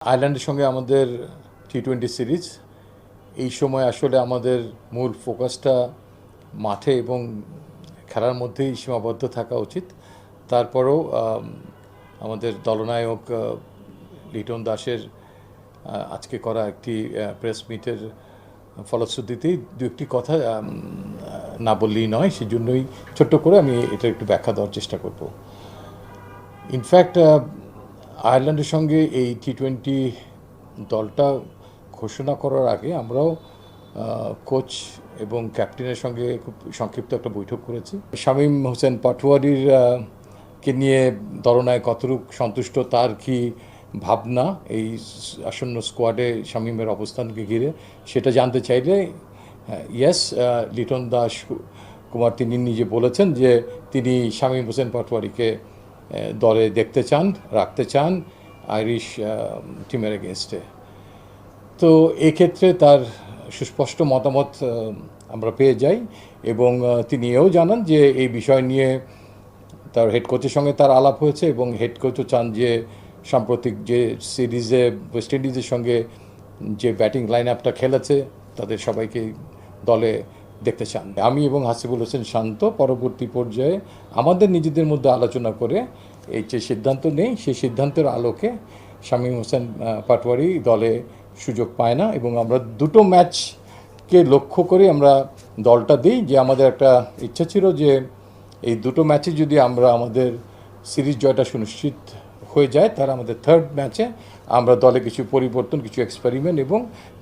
আয়ারল্যান্ডের সঙ্গে আমাদের টি-20 সিরিজ এই সময় আসলে আমাদের মূল ফোকাসটা মাঠে এবং খেলার মধ্যেই সীমাবদ্ধ থাকা উচিত। তারপরেও আমাদের দলনায়ক লিটন দাসের আজকে করা একটি প্রেস মিটের ফলশ্রুতিতেই দু একটি কথা না বললেই নয়, সেই জন্যই ছোট্ট করে আমি এটা একটু ব্যাখ্যা দেওয়ার চেষ্টা করব। ইনফ্যাক্ট আয়ারল্যান্ডের সঙ্গে এই টি-20 দলটা ঘোষণা করার আগে আমরাও কোচ এবং ক্যাপ্টেনের সঙ্গে খুব সংক্ষিপ্ত একটা বৈঠক করেছি। শামীম হোসেন পাটোয়ারির কে নিয়ে দলনায়ক কতটুকু সন্তুষ্ট, তার কি ভাবনা এই আসন্ন স্কোয়াডে শামীমের অবস্থানকে ঘিরে, সেটা জানতে চাইলে ইয়েস, লিটন দাস কুমার তিনি নিজে বলেছেন যে তিনি শামীম হোসেন পাটোয়ারিকে দলে দেখতে চান, রাখতে চান আইরিশ টিমের এগেনস্টে। তো এক্ষেত্রে তার সুস্পষ্ট মতামত আমরা পেয়ে যাই এবং তিনি এও জানান যে এই বিষয় নিয়ে তার হেড কোচের সঙ্গে তার আলাপ হয়েছে এবং হেড কোচও চান যে সাম্প্রতিক যে সিরিজে ওয়েস্ট ইন্ডিজের সঙ্গে যে ব্যাটিং লাইন আপটা খেলেছে তাদের সবাইকে দলে দেখতে চান। আমি এবং হাসিবুল হোসেন শান্ত পরবর্তী পর্যায়ে আমাদের নিজেদের মধ্যে আলোচনা করে এই যে সিদ্ধান্ত নেই, সেই সিদ্ধান্তের আলোকে শামীম হোসেন পাটোয়ারি দলে সুযোগ পায় না এবং আমরা দুটো ম্যাচকে লক্ষ্য করে আমরা দলটা দিই। যে আমাদের একটা ইচ্ছা ছিল যে এই দুটো ম্যাচে যদি আমরা আমাদের সিরিজ জয়টা সুনিশ্চিত হয়ে যায়, তার আমাদের থার্ড ম্যাচে আমরা দলে কিছু পরিবর্তন, কিছু এক্সপেরিমেন্ট এবং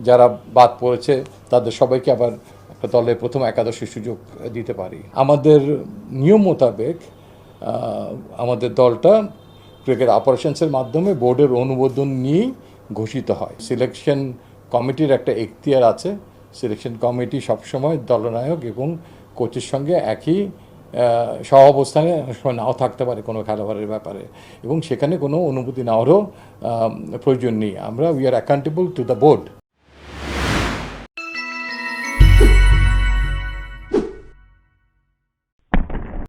যারা বাদ পড়েছে তাদের সবাইকে আবার একটা দলে প্রথম একাদশে সুযোগ দিতে পারি। আমাদের নিয়ম মোতাবেক আমাদের দলটা ক্রিকেট অপারেশনসের মাধ্যমে বোর্ডের অনুমোদন নিয়েই ঘোষিত হয়। সিলেকশন কমিটির একটা এখতিয়ার আছে। সিলেকশন কমিটি সবসময় দলনায়ক এবং কোচের সঙ্গে একই সহাবস্থানে সময় নাও থাকতে পারে কোনো খেলোয়াড়ের ব্যাপারে, এবং সেখানে কোনো অনুমতি নেওয়ারও প্রয়োজন নেই। আমরা we are accountable to the board.